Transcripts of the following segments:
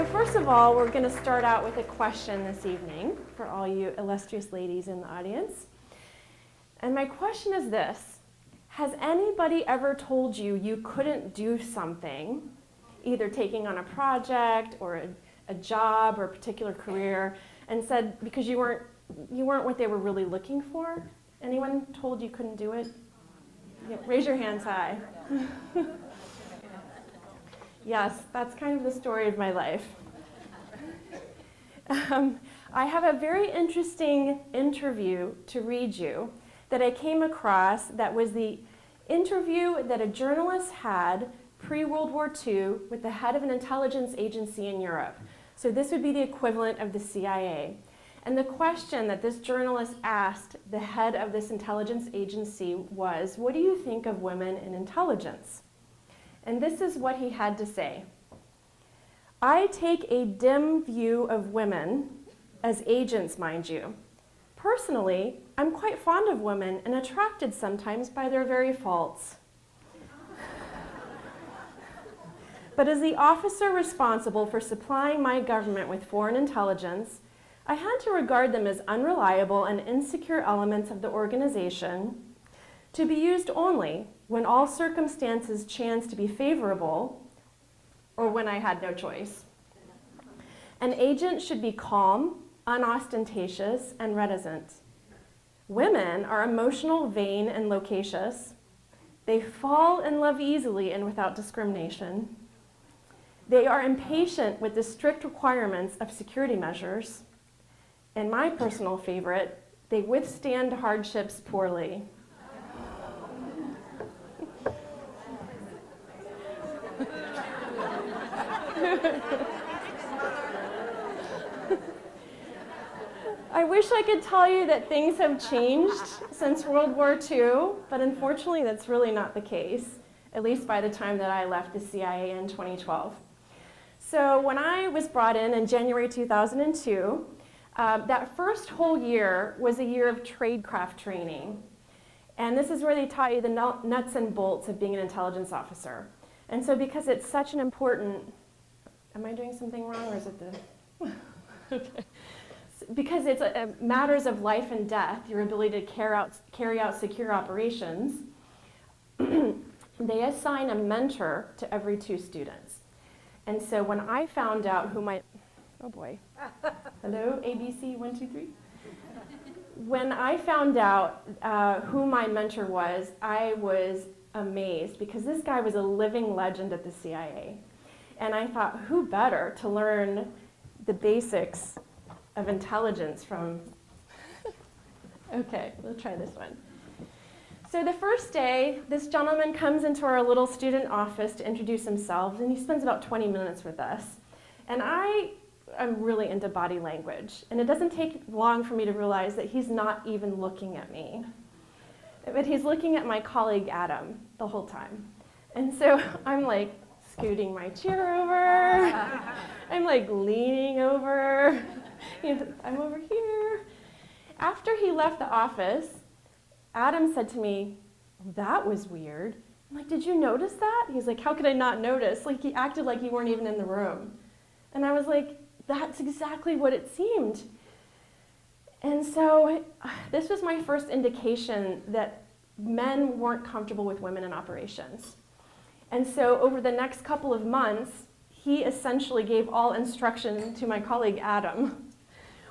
So first of all, we're going to start out with a question this evening for all you illustrious ladies in the audience. And my question is this: has anybody ever told you you couldn't do something, either taking on a project or a job or a particular career, and said because you weren't what they were really looking for? Anyone told you couldn't do it? Yeah, raise your hands high. Yes, that's kind of the story of my life. I have a very interesting interview to read you that I came across that was the interview that a journalist had pre-World War II with the head of an intelligence agency in Europe. So this would be the equivalent of the CIA. And the question that this journalist asked the head of this intelligence agency was, what do you think of women in intelligence? And this is what he had to say. I take a dim view of women, as agents, mind you. Personally, I'm quite fond of women and attracted sometimes by their very faults. But as the officer responsible for supplying my government with foreign intelligence, I had to regard them as unreliable and insecure elements of the organization to be used only when all circumstances chanced to be favorable or when I had no choice. An agent should be calm, unostentatious, and reticent. Women are emotional, vain, and loquacious. They fall in love easily and without discrimination. They are impatient with the strict requirements of security measures. And my personal favorite, they withstand hardships poorly. I wish I could tell you that things have changed since World War II, but unfortunately that's really not the case, at least by the time that I left the CIA in 2012. So when I was brought in January 2002, that first whole year was a year of tradecraft training. And this is where they taught you the nuts and bolts of being an intelligence officer. And so because it's such an important, am I doing something wrong or is it the, okay. Because it's matters of life and death, your ability to carry out secure operations, they assign a mentor to every 2 students. And so when I found out who my, oh boy, hello, ABC 1, 2, 3. When I found out who my mentor was, I was amazed because this guy was a living legend at the CIA. And I thought, who better to learn the basics of intelligence from, okay, we'll try this one. So the first day, this gentleman comes into our little student office to introduce himself, and he spends about 20 minutes with us. And I'm really into body language, and it doesn't take long for me to realize that he's not even looking at me. But he's looking at my colleague Adam the whole time. And so I'm like scooting my chair over, I'm like leaning over, I'm over here. After he left the office, Adam said to me, that was weird. I'm like, did you notice that? He's like, how could I not notice? Like, he acted like you weren't even in the room. And I was like, that's exactly what it seemed. And so this was my first indication that men weren't comfortable with women in operations. And so over the next couple of months, he essentially gave all instruction to my colleague Adam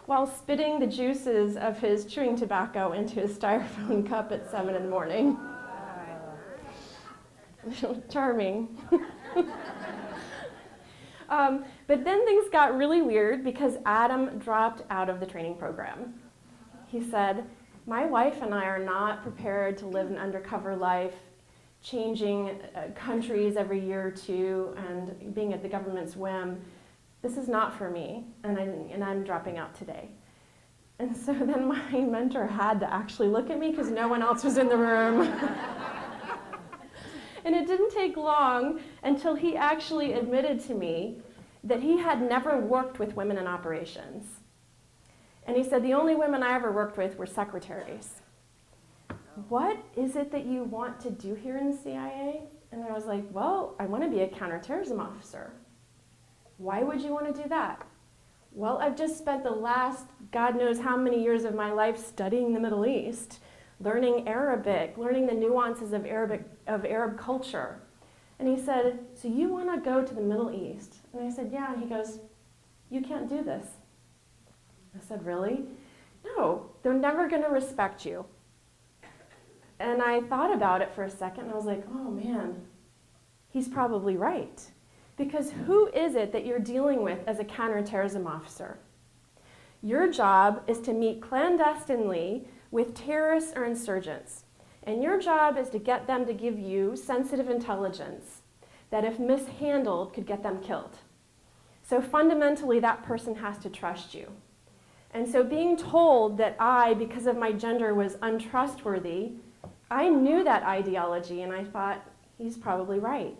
while spitting the juices of his chewing tobacco into his styrofoam cup at 7 in the morning. Charming. But then things got really weird because Adam dropped out of the training program. He said, my wife and I are not prepared to live an undercover life, changing countries every year or 2 and being at the government's whim. This is not for me, and I'm dropping out today. And so then my mentor had to actually look at me because no one else was in the room. And it didn't take long until he actually admitted to me that he had never worked with women in operations. And he said, the only women I ever worked with were secretaries. What is it that you want to do here in the CIA? And I was like, well, I want to be a counterterrorism officer. Why would you want to do that? Well, I've just spent the last God knows how many years of my life studying the Middle East, learning Arabic, learning the nuances of Arab culture. And he said, so you want to go to the Middle East? And I said, yeah. And he goes, you can't do this. I said, really? No, they're never going to respect you. And I thought about it for a second, and I was like, oh man, he's probably right. Because who is it that you're dealing with as a counterterrorism officer? Your job is to meet clandestinely with terrorists or insurgents. And your job is to get them to give you sensitive intelligence that, if mishandled, could get them killed. So fundamentally, that person has to trust you. And so being told that I, because of my gender, was untrustworthy, I knew that ideology, and I thought, he's probably right.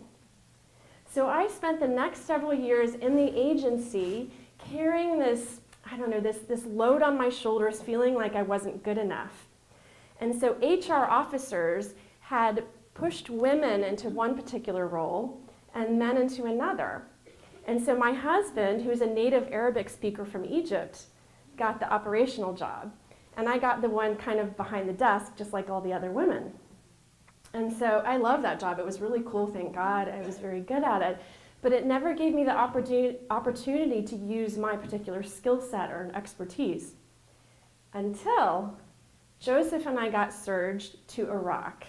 So I spent the next several years in the agency carrying this, I don't know, this load on my shoulders, feeling like I wasn't good enough. And so HR officers had pushed women into one particular role and men into another. And so my husband, who's a native Arabic speaker from Egypt, got the operational job. And I got the one kind of behind the desk, just like all the other women. And so I love that job. It was really cool, thank God. I was very good at it. But it never gave me the opportunity to use my particular skill set or expertise until Joseph and I got surged to Iraq.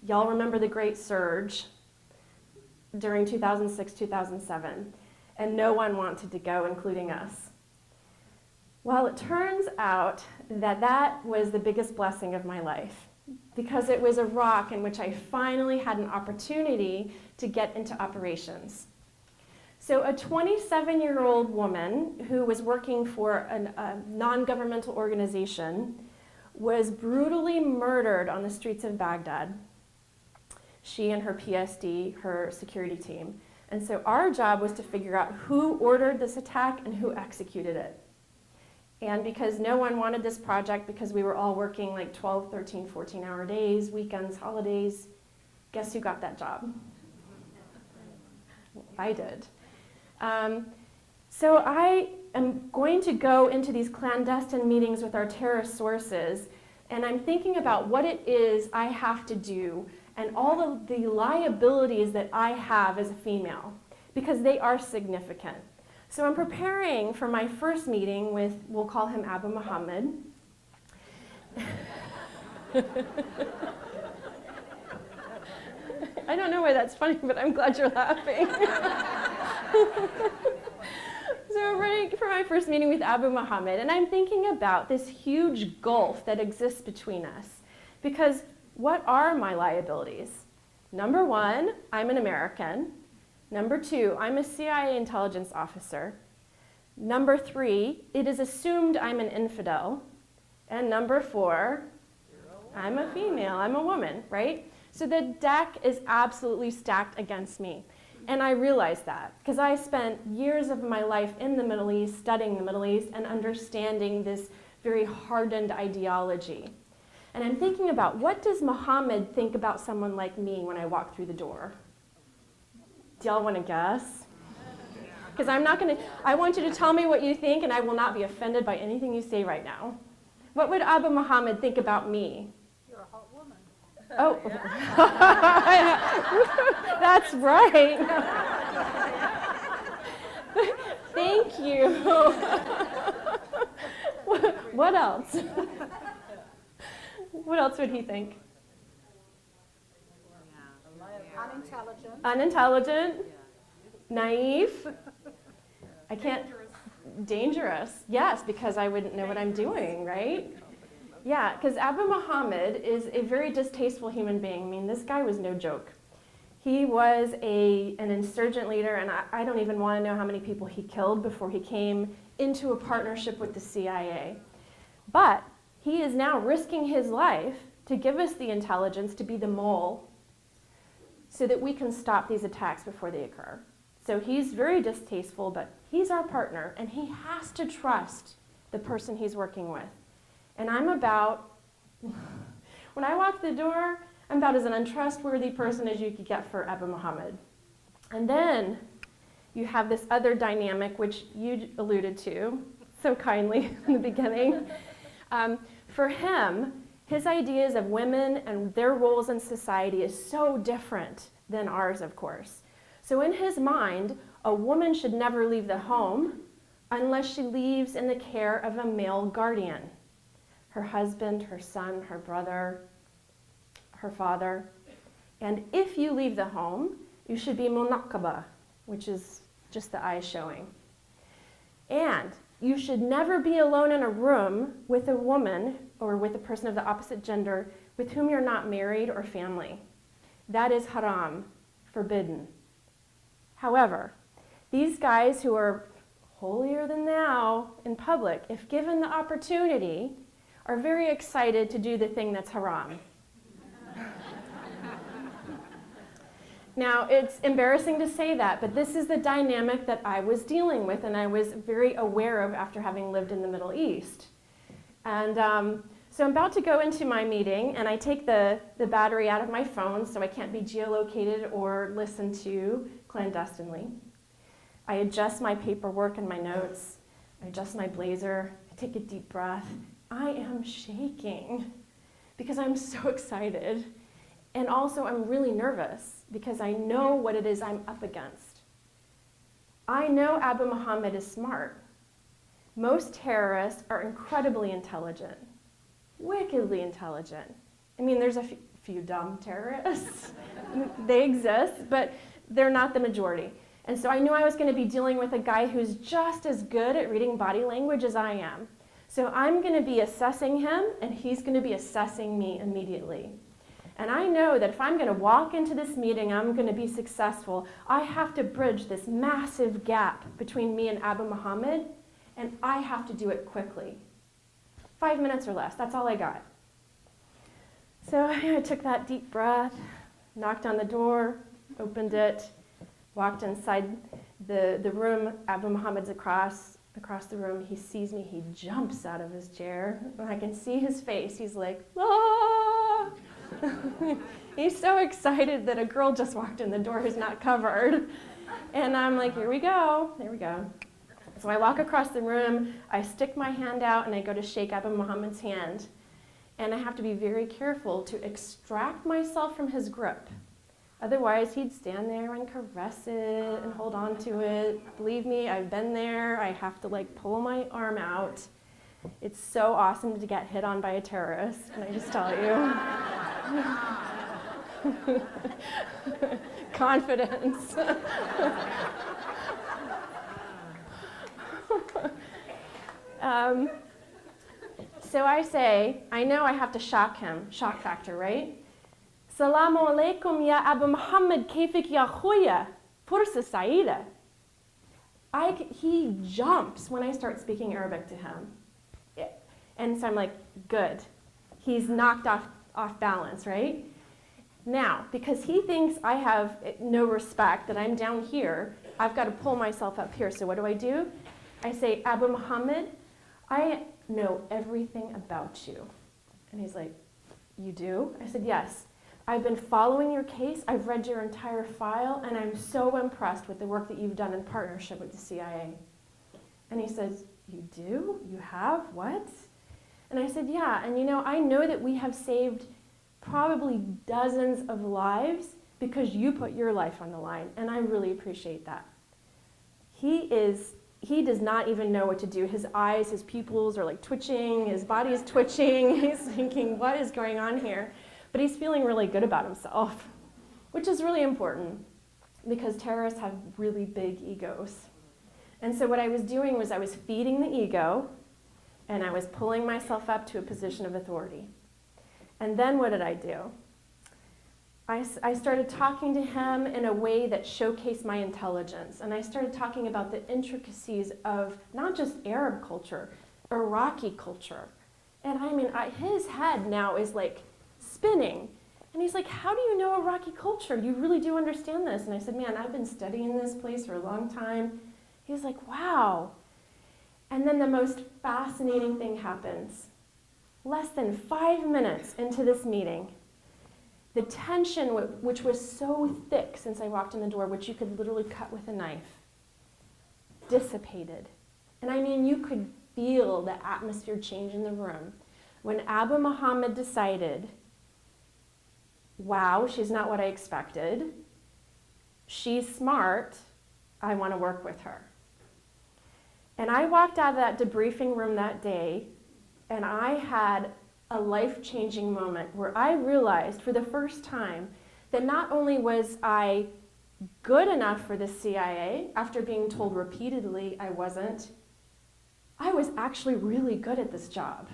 Y'all remember the Great Surge during 2006, 2007. And no one wanted to go, including us. Well, it turns out that that was the biggest blessing of my life, because it was Iraq in which I finally had an opportunity to get into operations. So a 27-year-old woman who was working for a non-governmental organization was brutally murdered on the streets of Baghdad. She and her PSD, her security team. And so our job was to figure out who ordered this attack and who executed it. And because no one wanted this project, because we were all working like 12, 13, 14-hour days, weekends, holidays, guess who got that job? I did. So I am going to go into these clandestine meetings with our terrorist sources, and I'm thinking about what it is I have to do and all of the liabilities that I have as a female, because they are significant. So I'm preparing for my first meeting with, we'll call him Abu Muhammad. I don't know why that's funny, but I'm glad you're laughing. So I'm ready for my first meeting with Abu Muhammad, and I'm thinking about this huge gulf that exists between us. Because what are my liabilities? Number one, I'm an American. Number two, I'm a CIA intelligence officer. Number three, it is assumed I'm an infidel. And number four, I'm a female, I'm a woman, right? So the deck is absolutely stacked against me. And I realized that because I spent years of my life in the Middle East, studying the Middle East, and understanding this very hardened ideology. And I'm thinking about, what does Muhammad think about someone like me when I walk through the door? Do y'all want to guess? Because I'm not going to, I want you to tell me what you think, and I will not be offended by anything you say right now. What would Abu Muhammad think about me? You're a hot woman. Oh, that's right. Thank you. What else? What else would he think? Unintelligent. Unintelligent, naive. I can't. Dangerous. Yes, because I wouldn't know what I'm doing, right? Yeah, because Abu Muhammad is a very distasteful human being. I mean, this guy was no joke. He was an insurgent leader, and I don't even want to know how many people he killed before he came into a partnership with the CIA. But he is now risking his life to give us the intelligence to be the mole so that we can stop these attacks before they occur. So he's very distasteful, but he's our partner, and he has to trust the person he's working with. And I'm about, when I walk the door, I'm about as an untrustworthy person as you could get for Abu Muhammad. And then you have this other dynamic, which you alluded to so kindly in the beginning. For him, his ideas of women and their roles in society is so different than ours, of course. So in his mind, a woman should never leave the home unless she leaves in the care of a male guardian. Her husband, her son, her brother, her father. And if you leave the home, you should be munaqaba, which is just the eyes showing. And you should never be alone in a room with a woman or with a person of the opposite gender with whom you're not married or family. That is haram, forbidden. However, these guys who are holier than thou in public, if given the opportunity, are very excited to do the thing that's haram. Now, it's embarrassing to say that, but this is the dynamic that I was dealing with and I was very aware of after having lived in the Middle East. And so I'm about to go into my meeting, and I take the battery out of my phone so I can't be geolocated or listened to clandestinely. I adjust my paperwork and my notes. I adjust my blazer. I take a deep breath. I am shaking because I'm so excited. And also I'm really nervous because I know what it is I'm up against. I know Abu Muhammad is smart. Most terrorists are incredibly intelligent, wickedly intelligent. I mean, there's a few dumb terrorists. They exist, but they're not the majority. And so I knew I was going to be dealing with a guy who's just as good at reading body language as I am. So I'm going to be assessing him, and he's going to be assessing me immediately. And I know that if I'm going to walk into this meeting, I'm going to be successful, I have to bridge this massive gap between me and Abu Muhammad, and I have to do it quickly. 5 minutes or less, that's all I got. So I took that deep breath, knocked on the door, opened it, walked inside the room. Abu Muhammad's across the room. He sees me, he jumps out of his chair, and I can see his face. He's like, ah! He's so excited that a girl just walked in the door who's not covered. And I'm like, here we go. So I walk across the room, I stick my hand out, and I go to shake Abu Muhammad's hand. And I have to be very careful to extract myself from his grip. Otherwise, he'd stand there and caress it and hold on to it. Believe me, I've been there. I have to pull my arm out. It's so awesome to get hit on by a terrorist, can I just tell you? Confidence. So I say, I know I have to shock him, shock factor, right? Salamu alaikum ya Abu Muhammad, kayfik ya khoya, fursa saida. He jumps when I start speaking Arabic to him. And so I'm like, good. He's knocked off balance, right? Now, because he thinks I have no respect, that I'm down here, I've got to pull myself up here. So what do? I say, Abu Muhammad, I know everything about you. And he's like, you do? I said, yes. I've been following your case. I've read your entire file, and I'm so impressed with the work that you've done in partnership with the CIA. And he says, you do? You have? What? And I said, yeah, and I know that we have saved probably dozens of lives because you put your life on the line, and I really appreciate that. He does not even know what to do. His eyes, his pupils are twitching, his body is twitching, he's thinking, what is going on here? But he's feeling really good about himself, which is really important because terrorists have really big egos. And so what I was doing was I was feeding the ego, and I was pulling myself up to a position of authority. And then what did I do? I started talking to him in a way that showcased my intelligence. And I started talking about the intricacies of not just Arab culture, Iraqi culture. And his head now is spinning. And he's like, how do you know Iraqi culture? You really do understand this? And I said, man, I've been studying this place for a long time. He's like, wow. And then the most fascinating thing happens. Less than 5 minutes into this meeting, the tension, which was so thick since I walked in the door, which you could literally cut with a knife, dissipated. And I mean, you could feel the atmosphere change in the room when Abu Muhammad decided, wow, she's not what I expected. She's smart. I want to work with her. And I walked out of that debriefing room that day, and I had a life-changing moment where I realized for the first time that not only was I good enough for the CIA, after being told repeatedly I wasn't, I was actually really good at this job.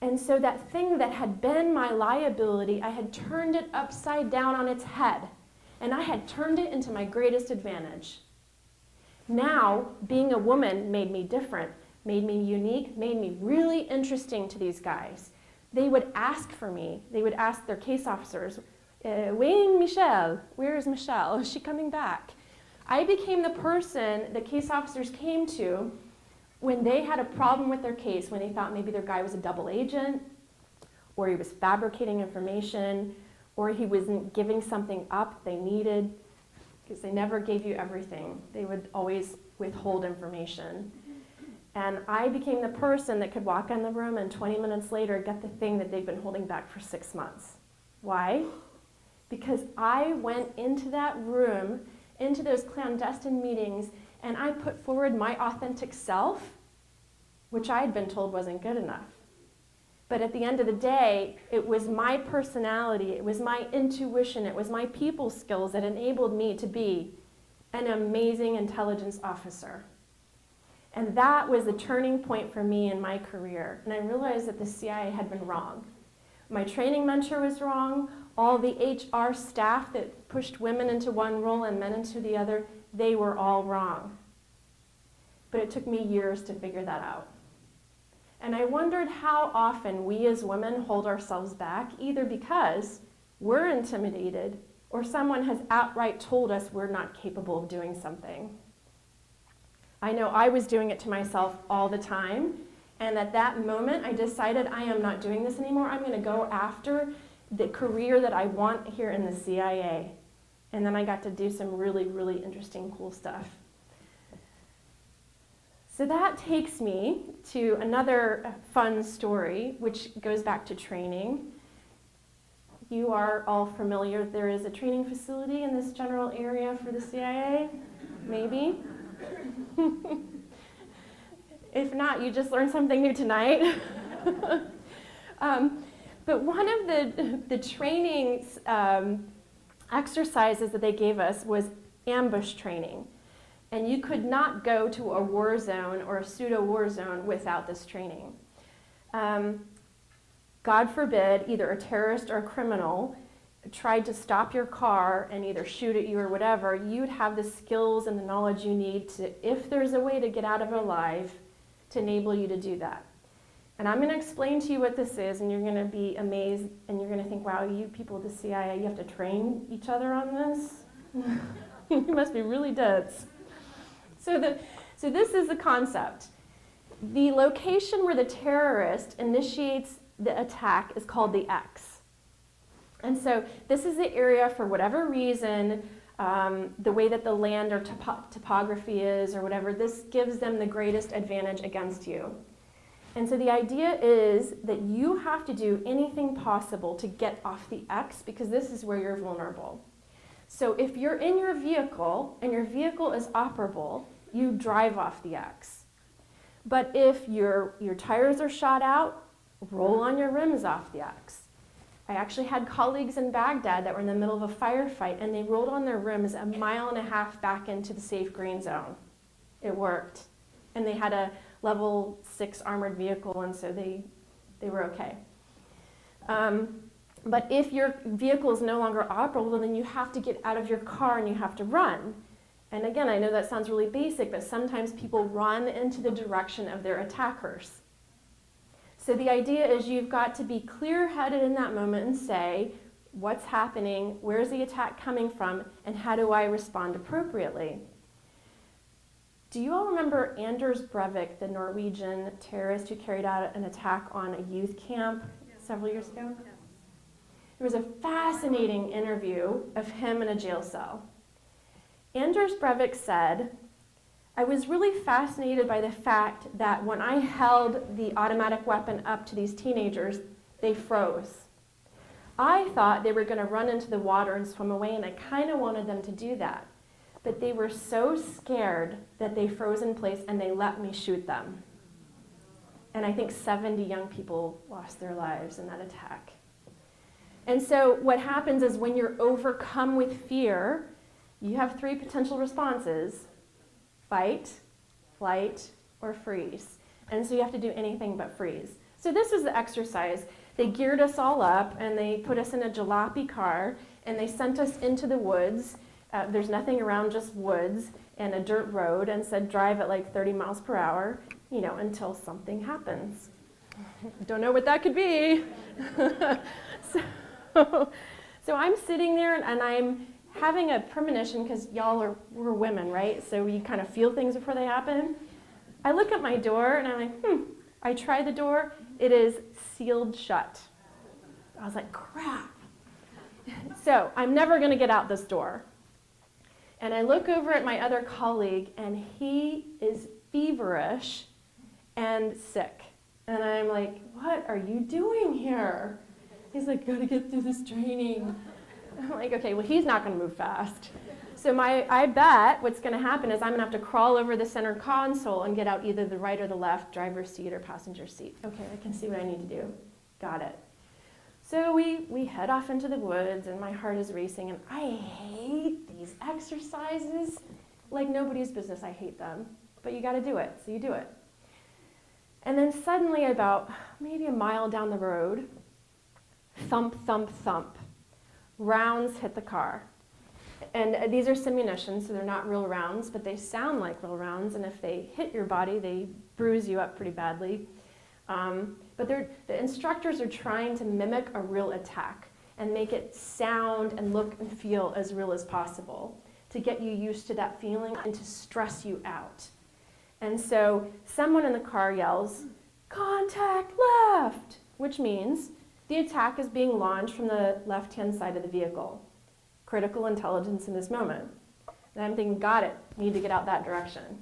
And so that thing that had been my liability, I had turned it upside down on its head, and I had turned it into my greatest advantage. Now, being a woman made me different, made me unique, made me really interesting to these guys. They would ask for me. They would ask their case officers, Wayne Michele, where is Michele? Is she coming back? I became the person the case officers came to when they had a problem with their case, when they thought maybe their guy was a double agent, or he was fabricating information, or he wasn't giving something up they needed, because they never gave you everything. They would always withhold information. And I became the person that could walk in the room and 20 minutes later get the thing that they've been holding back for 6 months. Why? Because I went into that room, into those clandestine meetings, and I put forward my authentic self, which I had been told wasn't good enough. But at the end of the day, it was my personality, it was my intuition, it was my people skills that enabled me to be an amazing intelligence officer. And that was the turning point for me in my career. And I realized that the CIA had been wrong. My training mentor was wrong. All the HR staff that pushed women into one role and men into the other, they were all wrong. But it took me years to figure that out. And I wondered how often we as women hold ourselves back, either because we're intimidated or someone has outright told us we're not capable of doing something. I know I was doing it to myself all the time, and at that moment I decided I am not doing this anymore. I'm going to go after the career that I want here in the CIA. And then I got to do some really, really interesting, cool stuff. So that takes me to another fun story, which goes back to training. You are all familiar, there is a training facility in this general area for the CIA, maybe? If not, you just learned something new tonight. But one of the training exercises that they gave us was ambush training. And you could not go to a war zone or a pseudo-war zone without this training. God forbid, either a terrorist or a criminal tried to stop your car and either shoot at you or whatever, you'd have the skills and the knowledge you need to, if there's a way to get out of it alive, to enable you to do that. And I'm going to explain to you what this is, and you're going to be amazed, and you're going to think, wow, you people at the CIA, you have to train each other on this? You must be really dense. So this is the concept. The location where the terrorist initiates the attack is called the X. And so this is the area, for whatever reason, the way that the land or topography is or whatever, this gives them the greatest advantage against you. And so the idea is that you have to do anything possible to get off the X, because this is where you're vulnerable. So if you're in your vehicle and your vehicle is operable, you drive off the X. But if your tires are shot out, roll on your rims off the X. I actually had colleagues in Baghdad that were in the middle of a firefight, and they rolled on their rims 1.5 miles back into the safe green zone. It worked. And they had a level 6 armored vehicle, and so they were okay. But if your vehicle is no longer operable, then you have to get out of your car and you have to run. And again, I know that sounds really basic, but sometimes people run into the direction of their attackers. So the idea is you've got to be clear-headed in that moment and say, what's happening, where's the attack coming from, and how do I respond appropriately? Do you all remember Anders Breivik, the Norwegian terrorist who carried out an attack on a youth camp several years ago? Yes. There was a fascinating interview of him in a jail cell. Anders Breivik said, I was really fascinated by the fact that when I held the automatic weapon up to these teenagers, they froze. I thought they were going to run into the water and swim away, and I kind of wanted them to do that. But they were so scared that they froze in place and they let me shoot them. And I think 70 young people lost their lives in that attack. And so what happens is when you're overcome with fear, you have 3 potential responses: fight, flight, or freeze. And so you have to do anything but freeze. So this was the exercise. They geared us all up and they put us in a jalopy car and they sent us into the woods. There's nothing around, just woods and a dirt road, and said drive at like 30 miles per hour, until something happens. Don't know what that could be. So I'm sitting there and I'm having a premonition, because we're women, right? So you kind of feel things before they happen. I look at my door and I'm like, I try the door. It is sealed shut. I was like, crap. So I'm never going to get out this door. And I look over at my other colleague, and he is feverish and sick. And I'm like, what are you doing here? He's like, gotta get through this training. I'm like, okay, well, he's not going to move fast. So I bet what's going to happen is I'm going to have to crawl over the center console and get out either the right or the left, driver's seat or passenger seat. Okay, I can see what I need to do. Got it. So we head off into the woods, and my heart is racing, and I hate these exercises like nobody's business. I hate them. But you got to do it, so you do it. And then suddenly, about maybe a mile down the road, thump, thump, thump. Rounds hit the car. And these are simunitions, so they're not real rounds, but they sound like real rounds, and if they hit your body, they bruise you up pretty badly. But the instructors are trying to mimic a real attack and make it sound and look and feel as real as possible to get you used to that feeling and to stress you out. And so someone in the car yells, "Contact left," which means the attack is being launched from the left-hand side of the vehicle. Critical intelligence in this moment. And I'm thinking, got it, need to get out that direction.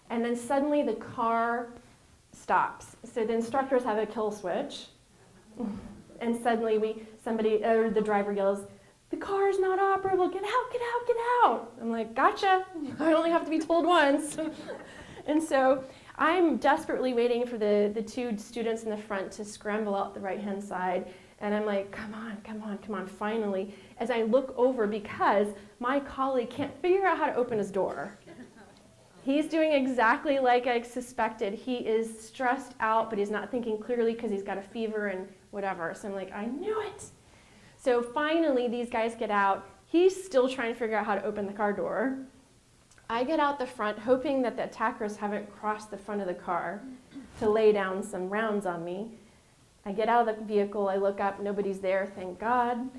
And then suddenly the car stops. So the instructors have a kill switch. And suddenly the driver yells, "The car is not operable, get out, get out, get out." I'm like, gotcha, I only have to be told once. And so I'm desperately waiting for the 2 students in the front to scramble out the right-hand side. And I'm like, come on, come on, come on, finally. As I look over, because my colleague can't figure out how to open his door. He's doing exactly like I suspected. He is stressed out, but he's not thinking clearly because he's got a fever and whatever. So I'm like, I knew it. So finally, these guys get out. He's still trying to figure out how to open the car door. I get out the front, hoping that the attackers haven't crossed the front of the car to lay down some rounds on me. I get out of the vehicle, I look up, nobody's there, thank God.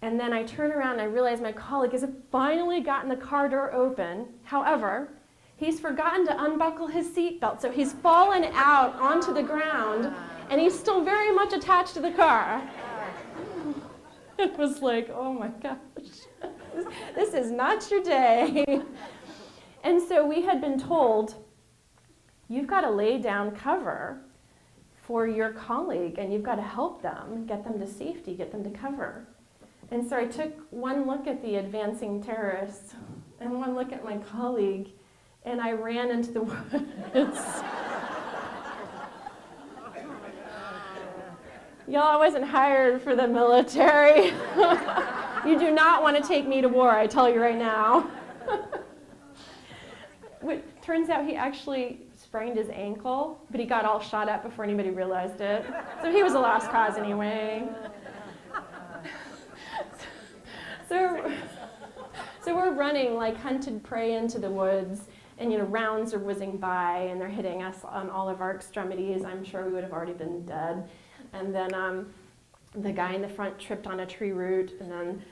And then I turn around and I realize my colleague has finally gotten the car door open. However, he's forgotten to unbuckle his seatbelt, so he's fallen out onto the ground, and he's still very much attached to the car. It was like, oh my gosh, this is not your day. And so we had been told, you've got to lay down cover for your colleague, and you've got to help them, get them to safety, get them to cover. And so I took one look at the advancing terrorists and one look at my colleague, and I ran into the woods. Y'all, I wasn't hired for the military. You do not want to take me to war, I tell you right now. It turns out he actually sprained his ankle, but he got all shot up before anybody realized it. So he was a lost cause anyway. So we're running like hunted prey into the woods, and rounds are whizzing by, and they're hitting us on all of our extremities. I'm sure we would have already been dead. And then the guy in the front tripped on a tree root, and then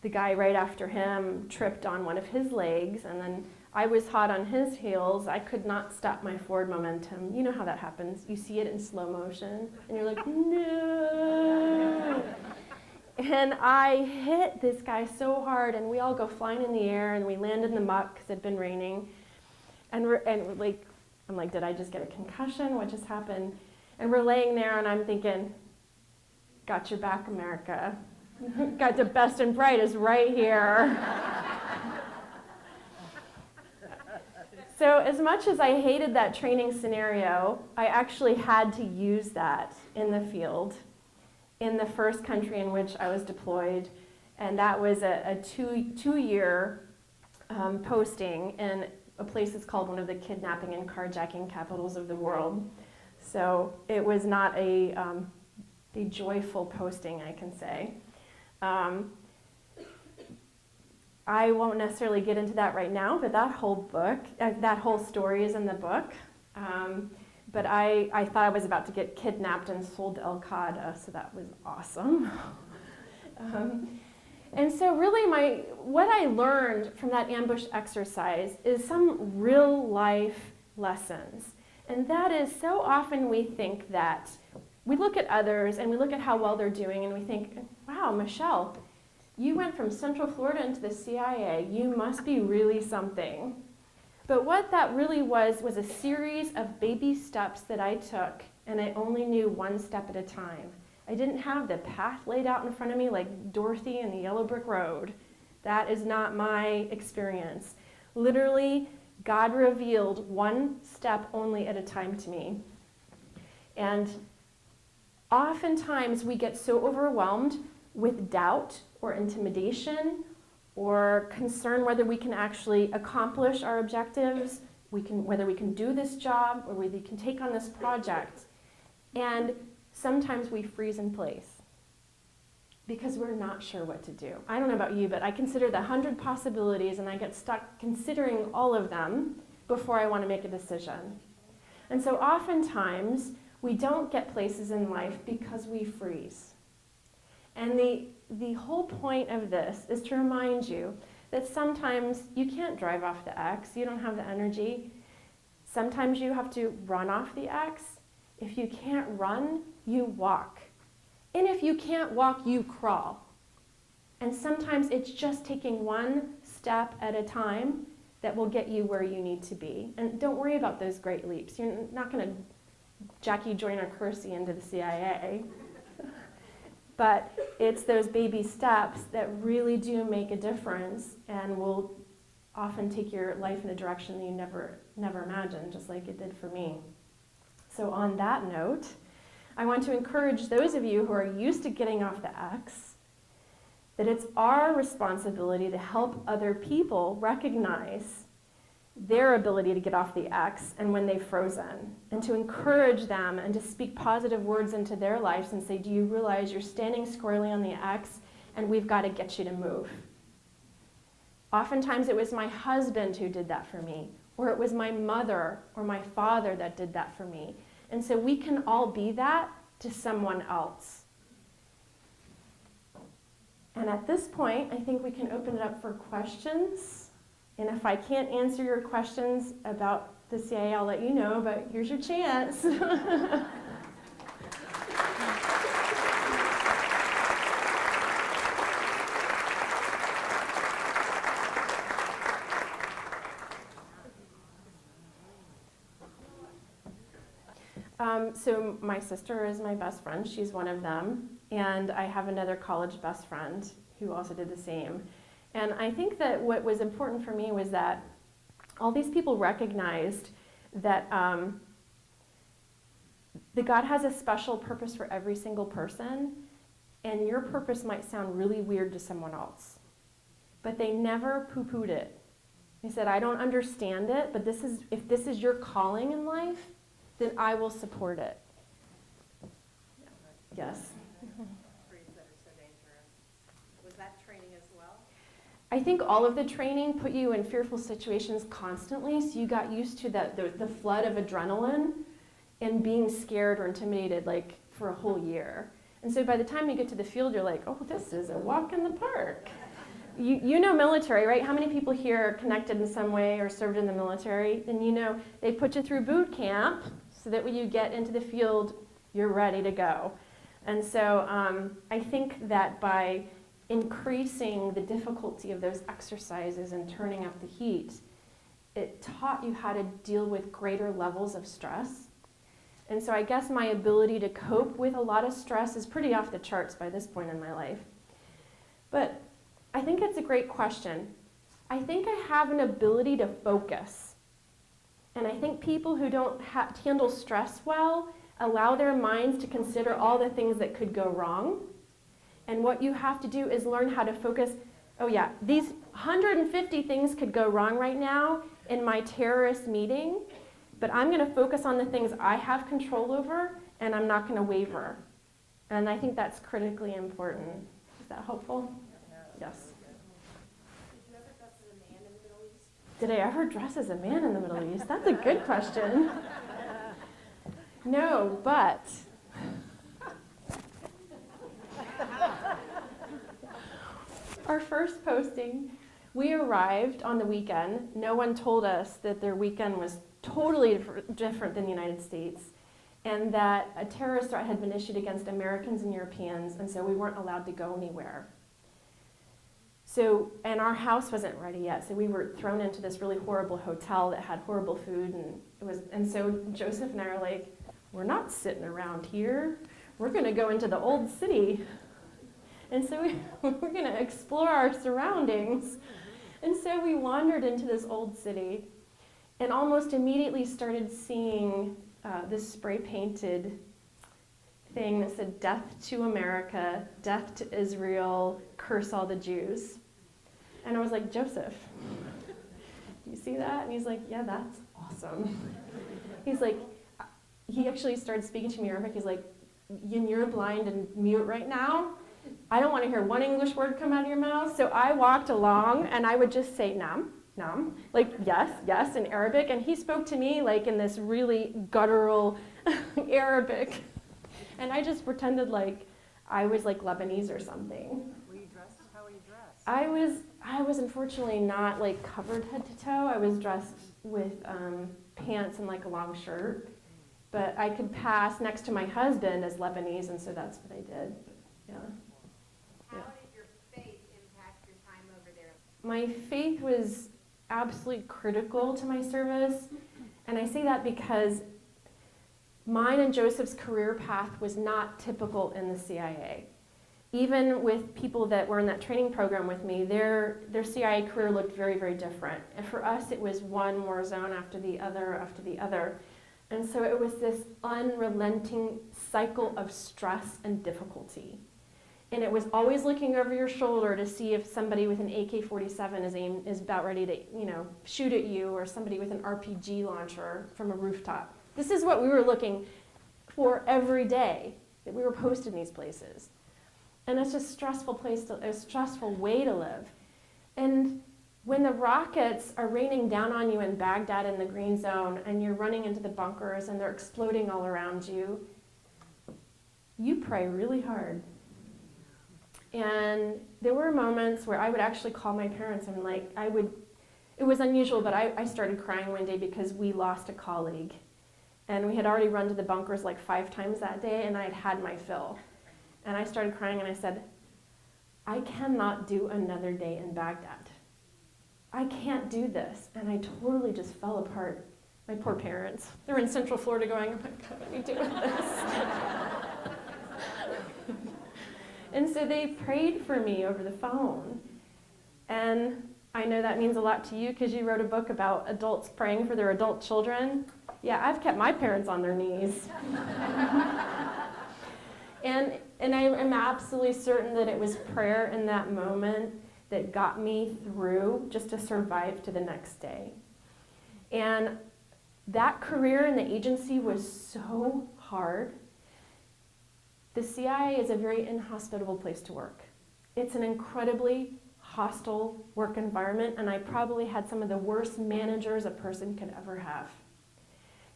the guy right after him tripped on one of his legs, and then I was hot on his heels. I could not stop my forward momentum. You know how that happens. You see it in slow motion, and you're like, no. And I hit this guy so hard, and we all go flying in the air, and we land in the muck because it had been raining. And I'm like, did I just get a concussion? What just happened? And we're laying there, and I'm thinking, got your back, America. Got the best and brightest right here. So as much as I hated that training scenario, I actually had to use that in the field, in the first country in which I was deployed. And that was a two-year posting in a place that's called one of the kidnapping and carjacking capitals of the world. So it was not a joyful posting, I can say. I won't necessarily get into that right now, but that whole book, that whole story is in the book. But I thought I was about to get kidnapped and sold to Al-Qaeda, so that was awesome. And so really what I learned from that ambush exercise is some real life lessons. And that is, so often we think that we look at others and we look at how well they're doing and we think, wow, Michele, you went from Central Florida into the CIA. You must be really something. But what that really was a series of baby steps that I took, and I only knew one step at a time. I didn't have the path laid out in front of me like Dorothy in the Yellow Brick Road. That is not my experience. Literally, God revealed one step only at a time to me. And oftentimes we get so overwhelmed with doubt or intimidation or concern whether we can actually accomplish our objectives, whether we can do this job or whether we can take on this project. And sometimes we freeze in place because we're not sure what to do. I don't know about you, but I consider the 100 possibilities and I get stuck considering all of them before I want to make a decision. And so oftentimes we don't get places in life because we freeze. And the whole point of this is to remind you that sometimes you can't drive off the X, you don't have the energy. Sometimes you have to run off the X. If you can't run, you walk. And if you can't walk, you crawl. And sometimes it's just taking one step at a time that will get you where you need to be. And don't worry about those great leaps. You're not going to Jackie Joyner Kersey into the CIA. But it's those baby steps that really do make a difference and will often take your life in a direction that you never imagined, just like it did for me. So on that note, I want to encourage those of you who are used to getting off the X that it's our responsibility to help other people recognize their ability to get off the X and when they've frozen, and to encourage them and to speak positive words into their lives and say, do you realize you're standing squarely on the X and we've got to get you to move? Oftentimes it was my husband who did that for me, or it was my mother or my father that did that for me. And so we can all be that to someone else. And at this point, I think we can open it up for questions. And if I can't answer your questions about the CIA, I'll let you know, but here's your chance. So my sister is my best friend. She's one of them. And I have another college best friend who also did the same. And I think that what was important for me was that all these people recognized that God has a special purpose for every single person, and your purpose might sound really weird to someone else. But they never poo-pooed it. They said, I don't understand it, but if this is your calling in life, then I will support it. Yes? I think all of the training put you in fearful situations constantly, so you got used to the flood of adrenaline and being scared or intimidated like for a whole year. And so by the time you get to the field, you're like, oh, this is a walk in the park. You know military, right? How many people here are connected in some way or served in the military? And you know they put you through boot camp so that when you get into the field, you're ready to go. And so I think that by increasing the difficulty of those exercises and turning up the heat, it taught you how to deal with greater levels of stress. And so I guess my ability to cope with a lot of stress is pretty off the charts by this point in my life. But I think it's a great question. I think I have an ability to focus. And I think people who don't handle stress well allow their minds to consider all the things that could go wrong. And what you have to do is learn how to focus. Oh yeah, these 150 things could go wrong right now in my terrorist meeting, but I'm going to focus on the things I have control over, and I'm not going to waver. And I think that's critically important. Is that helpful? Yes. Did you ever dress as a man in the Middle East? Did I ever dress as a man in the Middle East? That's a good question. No, but our first posting, we arrived on the weekend. No one told us that their weekend was totally different than the United States, and that a terrorist threat had been issued against Americans and Europeans, and so we weren't allowed to go anywhere. So, and our house wasn't ready yet, so we were thrown into this really horrible hotel that had horrible food, and so Joseph and I are like, we're not sitting around here. We're going to go into the old city. And so we're going to explore our surroundings. And so we wandered into this old city and almost immediately started seeing this spray-painted thing that said, "Death to America, death to Israel, curse all the Jews." And I was like, "Joseph, do you see that?" And he's like, "Yeah, that's awesome." He's like, he actually started speaking to me in Arabic. He's like, "You're blind and mute right now. I don't want to hear one English word come out of your mouth." So I walked along and I would just say, "Nam, nam," like yes, yes in Arabic. And he spoke to me like in this really guttural Arabic. And I just pretended like I was like Lebanese or something. Were you dressed? How were you dressed? I was unfortunately not like covered head to toe. I was dressed with pants and like a long shirt. But I could pass next to my husband as Lebanese, and so that's what I did. Yeah. How did your faith impact your time over there? My faith was absolutely critical to my service, and I say that because mine and Joseph's career path was not typical in the CIA. Even with people that were in that training program with me, their CIA career looked very, very different. And for us, it was one war zone after the other after the other. And so it was this unrelenting cycle of stress and difficulty. And it was always looking over your shoulder to see if somebody with an AK-47 is about ready to, shoot at you, or somebody with an RPG launcher from a rooftop. This is what we were looking for every day that we were posted in these places. And it's a stressful a stressful way to live. And when the rockets are raining down on you in Baghdad in the green zone, and you're running into the bunkers and they're exploding all around you, you pray really hard. And there were moments where I would actually call my parents and it was unusual, but I started crying one day because we lost a colleague. And we had already run to the bunkers like 5 times that day, and I had had my fill. And I started crying and I said, "I cannot do another day in Baghdad. I can't do this." And I totally just fell apart. My poor parents. They're in Central Florida going, "Oh my God, what are we doing this?" And so they prayed for me over the phone. And I know that means a lot to you because you wrote a book about adults praying for their adult children. Yeah, I've kept my parents on their knees. And I am absolutely certain that it was prayer in that moment that got me through just to survive to the next day. And that career in the agency was so hard. The CIA is a very inhospitable place to work. It's an incredibly hostile work environment, and I probably had some of the worst managers a person could ever have.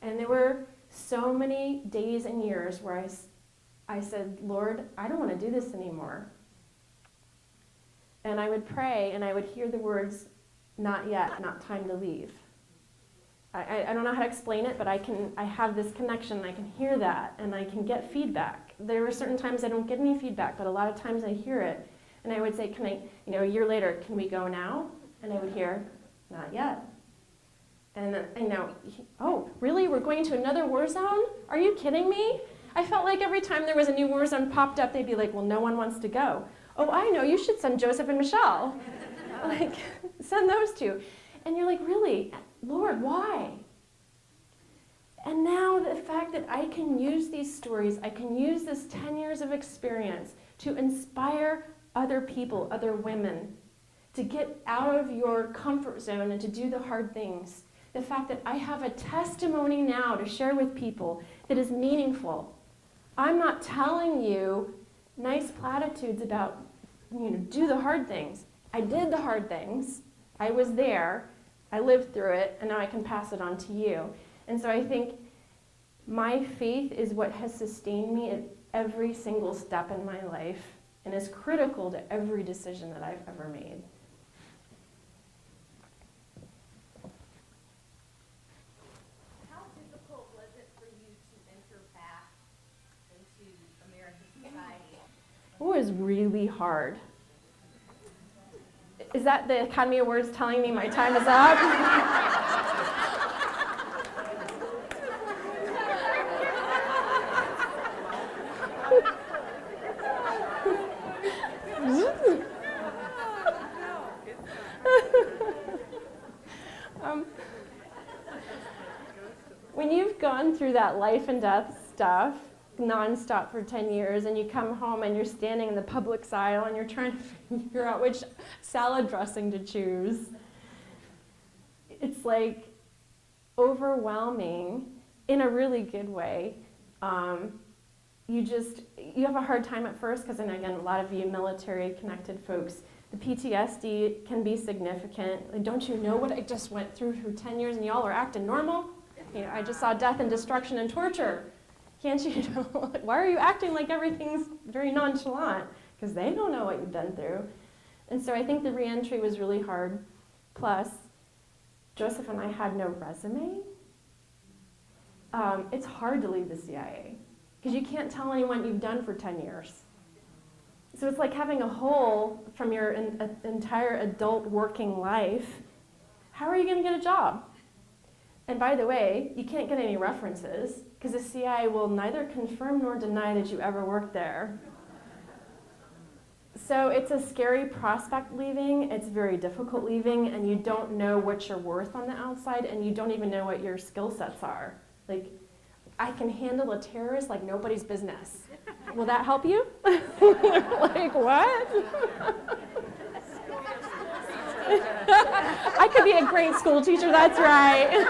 And there were so many days and years where I said, "Lord, I don't want to do this anymore." And I would pray, and I would hear the words, "Not yet, not time to leave." I don't know how to explain it, but I have this connection, I can hear that, and I can get feedback. There were certain times I don't get any feedback, but a lot of times I hear it, and I would say, a year later, "Can we go now?" And I would hear, "Not yet." And oh, really? We're going to another war zone? Are you kidding me? I felt like every time there was a new war zone popped up, they'd be like, well, no one wants to go. Oh, I know, you should send Joseph and Michele. Like, send those two. And you're like, really? Lord, why? And now the fact that I can use these stories, I can use this 10 years of experience to inspire other people, other women, to get out of your comfort zone and to do the hard things. The fact that I have a testimony now to share with people that is meaningful. I'm not telling you nice platitudes about, do the hard things. I did the hard things. I was there. I lived through it, and now I can pass it on to you. And so I think my faith is what has sustained me at every single step in my life and is critical to every decision that I've ever made. How difficult was it for you to enter back into American society? It was really hard. Is that the Academy Awards telling me my time is up? When you've gone through that life and death stuff nonstop for 10 years and you come home and you're standing in the Publix aisle and you're trying to figure out which salad dressing to choose, it's like overwhelming in a really good way. You have a hard time at first because, and again, a lot of you military-connected folks, the PTSD can be significant. Like, don't you know what I just went through for 10 years and y'all are acting normal? I just saw death and destruction and torture. Can't you know? Why are you acting like everything's very nonchalant? Because they don't know what you've been through. And so I think the reentry was really hard. Plus, Joseph and I had no resume. It's hard to leave the CIA because you can't tell anyone what you've done for 10 years. So it's like having a hole from your entire adult working life. How are you going to get a job? And by the way, you can't get any references because the CIA will neither confirm nor deny that you ever worked there. So it's a scary prospect leaving, it's very difficult leaving, and you don't know what you're worth on the outside, and you don't even know what your skill sets are. Like, I can handle a terrorist like nobody's business. Will that help you? Like, what? I could be a great school teacher, that's right.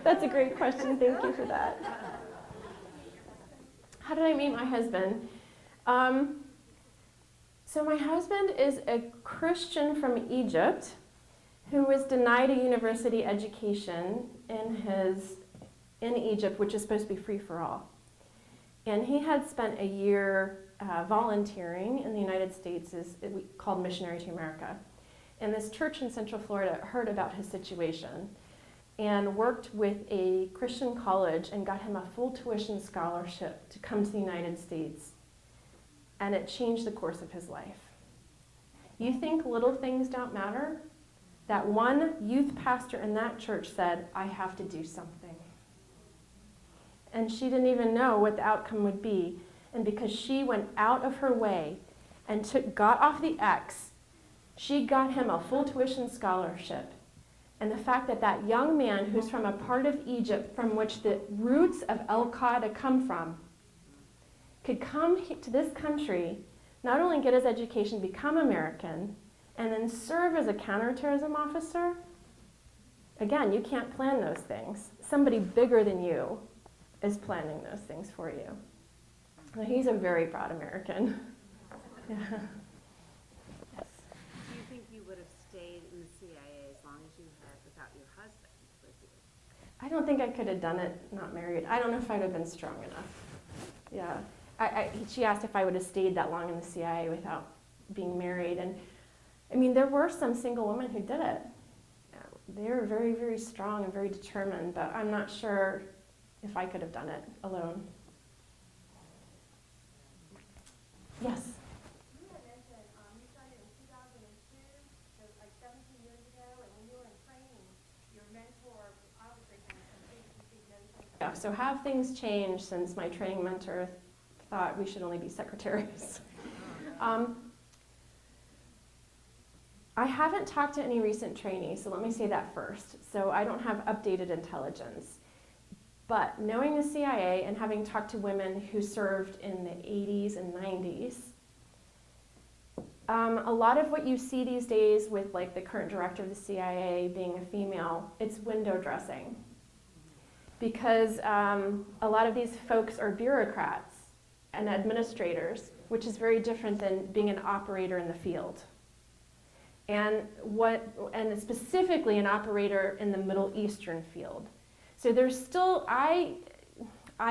That's a great question, thank you for that. How did I meet my husband? So my husband is a Christian from Egypt who was denied a university education in Egypt, which is supposed to be free for all. And he had spent a year volunteering in the United States, called Missionary to America. And this church in Central Florida heard about his situation and worked with a Christian college and got him a full tuition scholarship to come to the United States. And it changed the course of his life. You think little things don't matter? That one youth pastor in that church said, I have to do something. And she didn't even know what the outcome would be. And because she went out of her way and got off the X, she got him a full tuition scholarship. And the fact that that young man who's from a part of Egypt from which the roots of Al-Qaeda come from, could come to this country, not only get his education, become American, and then serve as a counterterrorism officer, again, you can't plan those things. Somebody bigger than you is planning those things for you. Now, he's a very proud American. Yeah. Yes. Do you think you would have stayed in the CIA as long as you had without your husband with you? I don't think I could have done it not married. I don't know if I'd have been strong enough. Yeah. She asked if I would have stayed that long in the CIA without being married. And I mean, there were some single women who did it. They were very, very strong and very determined, but I'm not sure if I could have done it alone. Yes? So have things changed since my training mentor thought we should only be secretaries? I haven't talked to any recent trainees, so let me say that first. So I don't have updated intelligence. But knowing the CIA and having talked to women who served in the 80s and 90s, a lot of what you see these days with like the current director of the CIA being a female, it's window dressing. Because a lot of these folks are bureaucrats and administrators, which is very different than being an operator in the field. And specifically an operator in the Middle Eastern field. So there's still, I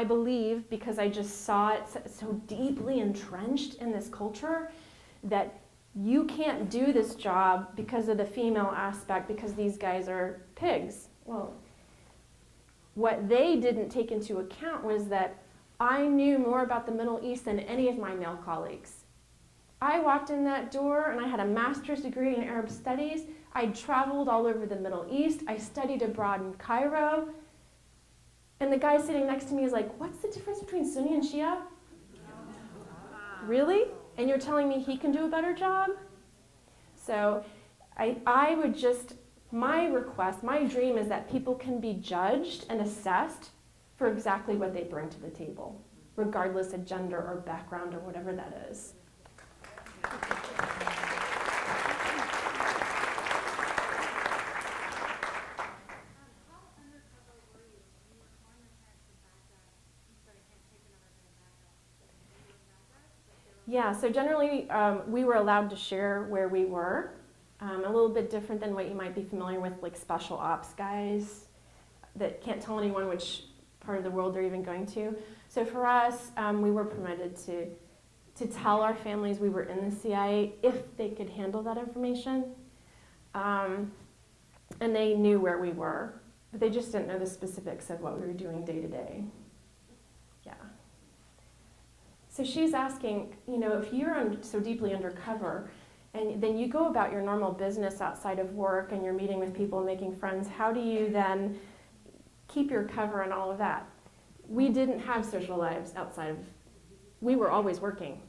believe, because I just saw it so deeply entrenched in this culture, that you can't do this job because of the female aspect, because these guys are pigs. Well, what they didn't take into account was that I knew more about the Middle East than any of my male colleagues. I walked in that door and I had a master's degree in Arab studies. I traveled all over the Middle East. I studied abroad in Cairo. And the guy sitting next to me is like, what's the difference between Sunni and Shia? Really? And you're telling me he can do a better job? So I would just, my request, my dream is that people can be judged and assessed for exactly what they bring to the table, regardless of gender or background or whatever that is. Yeah, so generally we were allowed to share where we were. A little bit different than what you might be familiar with, like special ops guys that can't tell anyone which part of the world they're even going to. So for us, we were permitted to tell our families we were in the CIA if they could handle that information. And they knew where we were, but they just didn't know the specifics of what we were doing day to day. Yeah. So she's asking, you know, if you're so deeply undercover, and then you go about your normal business outside of work and you're meeting with people and making friends, how do you then keep your cover and all of that? We didn't have social lives outside of, we were always working.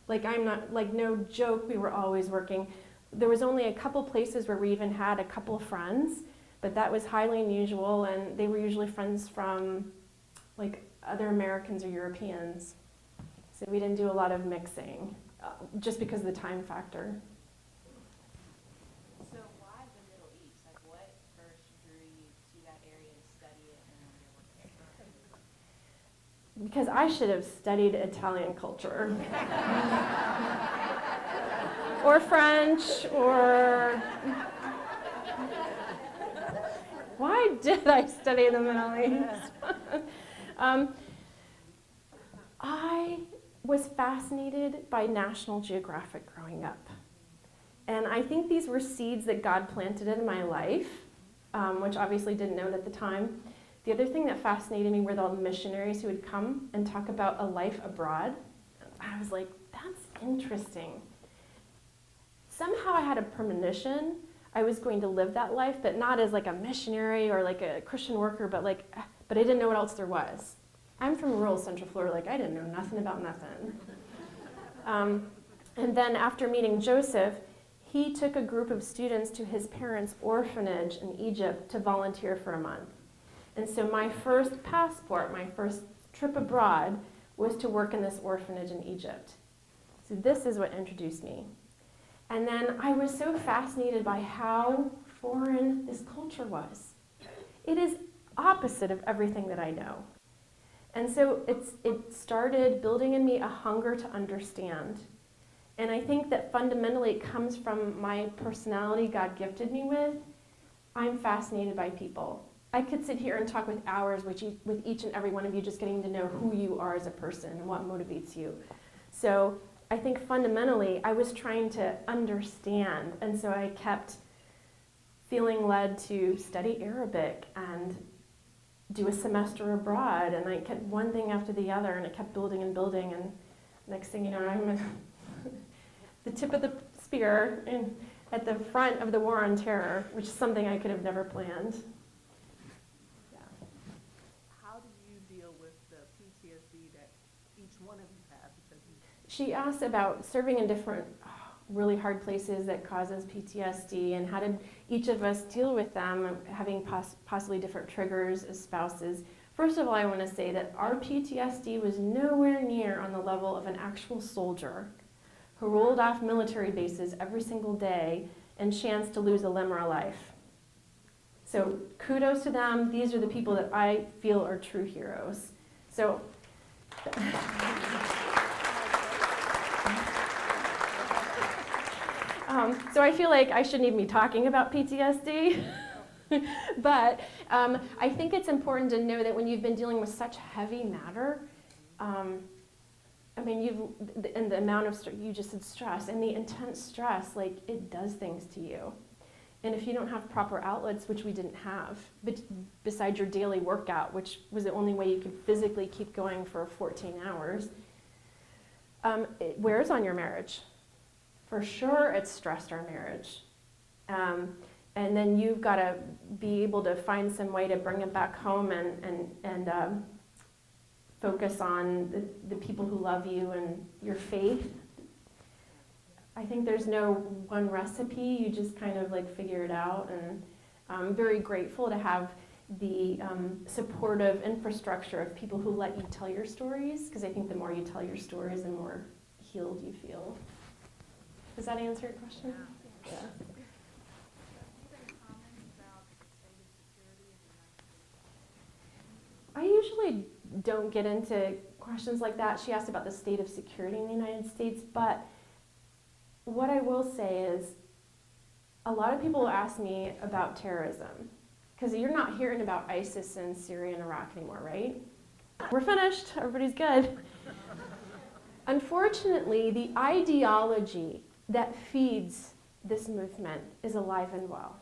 No joke, we were always working. There was only a couple places where we even had a couple friends, but that was highly unusual, and they were usually friends from like other Americans or Europeans. So we didn't do a lot of mixing, just because of the time factor. So why the Middle East? Like, what first drew you to that area to study it and then work? Because I should have studied Italian culture. Or French, or... Why did I study the Middle East? I was fascinated by National Geographic growing up. And I think these were seeds that God planted in my life, which obviously didn't know it at the time. The other thing that fascinated me were the missionaries who would come and talk about a life abroad. I was like, that's interesting. Somehow I had a premonition I was going to live that life, but not as like a missionary or like a Christian worker, but I didn't know what else there was. I'm from rural Central Florida, like I didn't know nothing about nothing. And then after meeting Joseph, he took a group of students to his parents' orphanage in Egypt to volunteer for a month. And so my first passport, my first trip abroad, was to work in this orphanage in Egypt. So this is what introduced me. And then I was so fascinated by how foreign this culture was. It is opposite of everything that I know. And so it started building in me a hunger to understand. And I think that fundamentally it comes from my personality God gifted me with. I'm fascinated by people. I could sit here and talk with hours with each and every one of you, just getting to know who you are as a person and what motivates you. So I think fundamentally I was trying to understand, and so I kept feeling led to study Arabic and do a semester abroad, and I kept one thing after the other, and it kept building and building, and next thing you know, I'm the tip of the spear at the front of the war on terror, which is something I could have never planned. How do you She asked about serving in different really hard places that causes PTSD, and how did each of us deal with them, having possibly different triggers as spouses. First of all, I want to say that our PTSD was nowhere near on the level of an actual soldier who rolled off military bases every single day and chanced to lose a limb or a life. So kudos to them. These are the people that I feel are true heroes. So so I feel like I shouldn't even be talking about PTSD. But I think it's important to know that when you've been dealing with such heavy matter, I mean, and the amount of, you just said stress, and the intense stress, like, it does things to you. And if you don't have proper outlets, which we didn't have, but besides your daily workout, which was the only way you could physically keep going for 14 hours, it wears on your marriage. For sure, it's stressed our marriage. And then you've got to be able to find some way to bring it back home and focus on the people who love you and your faith. I think there's no one recipe. You just kind of like figure it out. And I'm very grateful to have the supportive infrastructure of people who let you tell your stories, because I think the more you tell your stories, the more healed you feel. Does that answer your question? Yeah. I usually don't get into questions like that. She asked about the state of security in the United States, but what I will say is a lot of people ask me about terrorism, because you're not hearing about ISIS in Syria and Iraq anymore, right? We're finished. Everybody's good. Unfortunately, the ideology that feeds this movement is alive and well.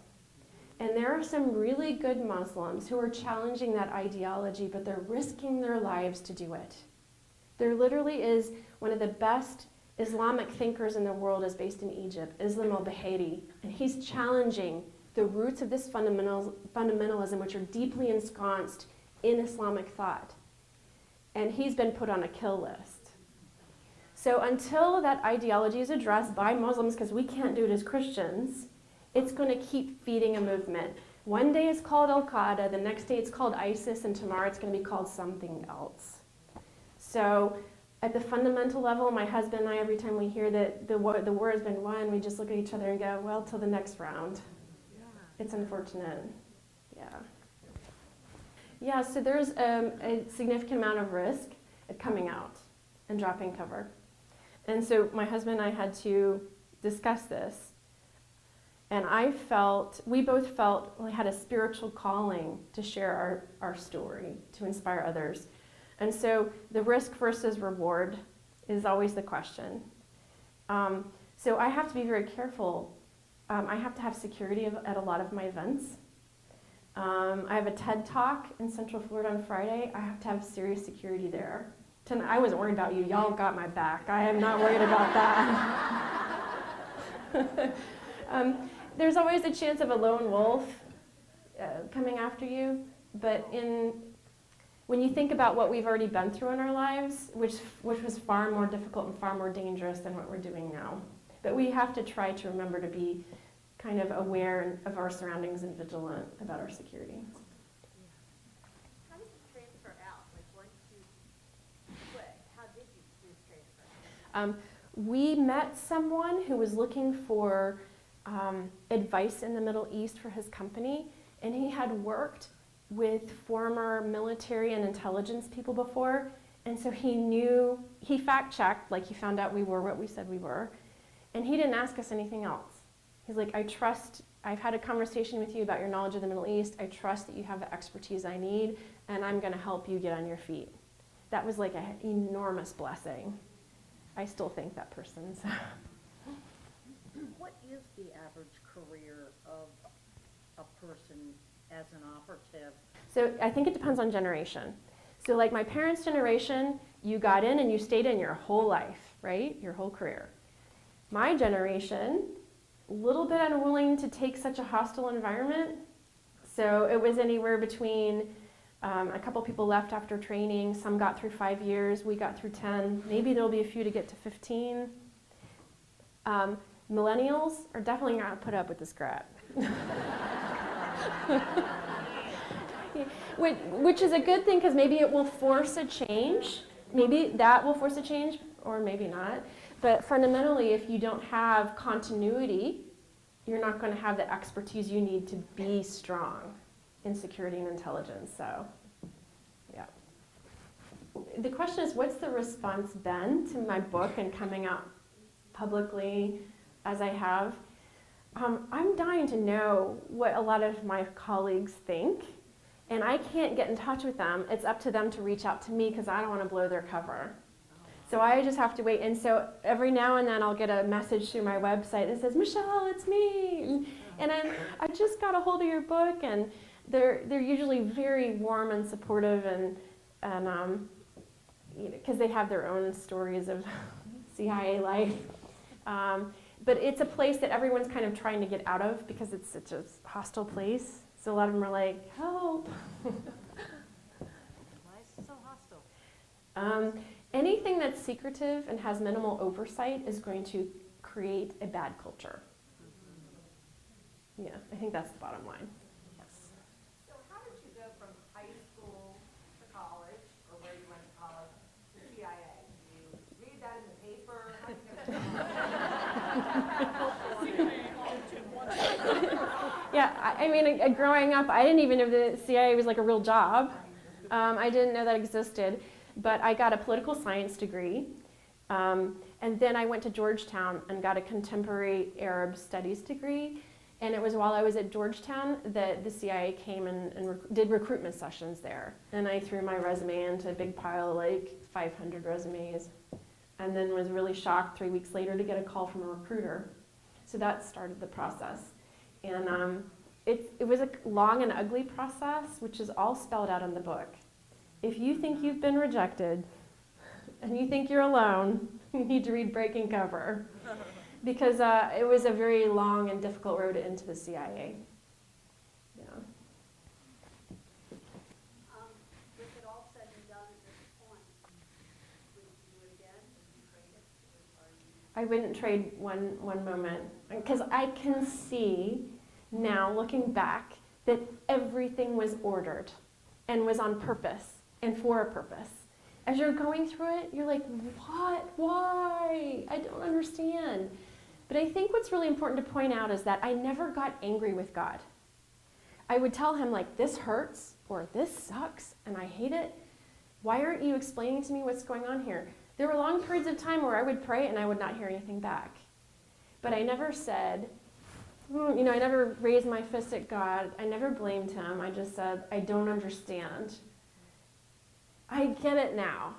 And there are some really good Muslims who are challenging that ideology, but they're risking their lives to do it. There literally is one of the best Islamic thinkers in the world is based in Egypt, Islam al-Bahiri, and he's challenging the roots of this fundamentalism, which are deeply ensconced in Islamic thought. And he's been put on a kill list. So until that ideology is addressed by Muslims, because we can't do it as Christians, it's going to keep feeding a movement. One day it's called Al-Qaeda, the next day it's called ISIS, and tomorrow it's going to be called something else. So at the fundamental level, my husband and I, every time we hear that the war has been won, we just look at each other and go, well, till the next round. Yeah. It's unfortunate. Yeah. Yeah, so there's a significant amount of risk at coming out and dropping cover. And so my husband and I had to discuss this. And we both felt we had a spiritual calling to share our story, to inspire others. And so the risk versus reward is always the question. So I have to be very careful. I have to have security at a lot of my events. I have a TED Talk in Central Florida on Friday. I have to have serious security there. I wasn't worried about you. Y'all got my back. I am not worried about that. There's always a chance of a lone wolf coming after you, but when you think about what we've already been through in our lives, which was far more difficult and far more dangerous than what we're doing now, but we have to try to remember to be kind of aware of our surroundings and vigilant about our security. How does it transfer out? Like once you quit, how did you do transfer? We met someone who was looking for advice in the Middle East for his company, and he had worked with former military and intelligence people before, and so he fact-checked, like he found out we were what we said we were, and he didn't ask us anything else. He's like, I've had a conversation with you about your knowledge of the Middle East, I trust that you have the expertise I need, and I'm going to help you get on your feet. That was like an enormous blessing. I still thank that person. So. What is the average career of a person as an operative? So I think it depends on generation. So like my parents' generation, you got in and you stayed in your whole life, right? Your whole career. My generation, a little bit unwilling to take such a hostile environment. So it was anywhere between A couple people left after training. Some got through 5 years. We got through 10. Maybe there'll be a few to get to 15. Millennials are definitely not going to put up with this crap. Which is a good thing, because maybe it will force a change. Maybe that will force a change, or maybe not. But fundamentally, if you don't have continuity, you're not going to have the expertise you need to be strong in security and intelligence. So, yeah. The question is, what's the response been to my book and coming out publicly as I have? I'm dying to know what a lot of my colleagues think, and I can't get in touch with them. It's up to them to reach out to me, because I don't want to blow their cover. So I just have to wait. And so every now and then I'll get a message through my website that says, Michele, it's me. And I just got a hold of your book, and they're usually very warm and supportive, and you know, because they have their own stories of CIA life. But it's a place that everyone's kind of trying to get out of, because it's such a hostile place. So a lot of them are like, help. Why is it so hostile? Anything that's secretive and has minimal oversight is going to create a bad culture. Yeah, I think that's the bottom line. Yes. So how did you go from high school to college, or where you went to college, to CIA? Did you read that in the paper? How did you get Yeah, I mean, growing up, I didn't even know the CIA was like a real job. I didn't know that existed. But I got a political science degree, and then I went to Georgetown and got a contemporary Arab studies degree. And it was while I was at Georgetown that the CIA came and did recruitment sessions there. And I threw my resume into a big pile of like 500 resumes, and then was really shocked 3 weeks later to get a call from a recruiter. So that started the process. And it was a long and ugly process, which is all spelled out in the book. If you think you've been rejected and you think you're alone, you need to read Breaking Cover, because it was a very long and difficult road into the CIA. Yeah. With it all said and done at this point, would you do it again? Would you trade it? Or are you... I wouldn't trade one moment, because I can see now, looking back, that everything was ordered and was on purpose and for a purpose. As you're going through it, you're like, what? Why? I don't understand. But I think what's really important to point out is that I never got angry with God. I would tell him, like, this hurts, or this sucks, and I hate it. Why aren't you explaining to me what's going on here? There were long periods of time where I would pray and I would not hear anything back. But I never said, you know, I never raised my fist at God. I never blamed him. I just said, I don't understand. I get it now.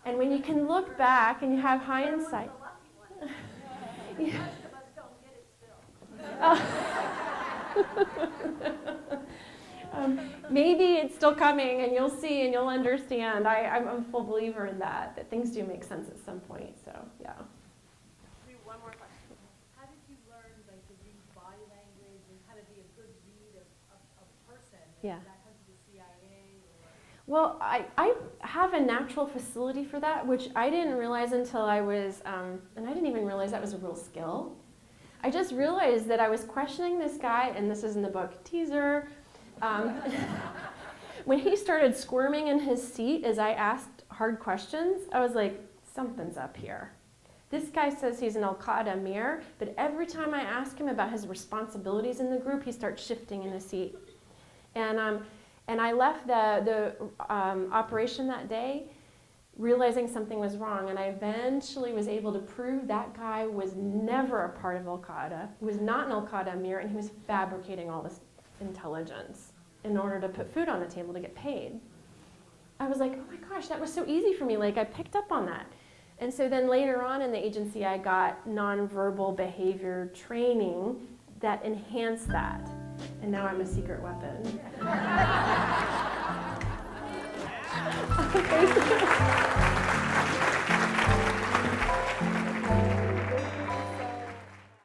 And when you can look back and you have hindsight. Yeah. Most of us don't get it still. Maybe it's still coming, and you'll see and you'll understand. I'm a full believer in that things do make sense at some point. So, yeah. One more question. How did you learn to read body language and how to be a good read of a person? Yeah. Did that come to the CIA? Well, I have a natural facility for that, which I didn't realize until I was, and I didn't even realize that was a real skill. I just realized that I was questioning this guy, and this is in the book, teaser. When he started squirming in his seat as I asked hard questions, I was like, something's up here. This guy says he's an Al-Qaeda Amir, but every time I ask him about his responsibilities in the group, he starts shifting in his seat. And I left the operation that day realizing something was wrong, and I eventually was able to prove that guy was never a part of Al-Qaeda. He was not an Al-Qaeda Amir, and he was fabricating all this intelligence in order to put food on the table to get paid. I was like, oh my gosh, that was so easy for me. Like, I picked up on that. And so then later on in the agency, I got nonverbal behavior training that enhanced that. And now I'm a secret weapon. Thank you.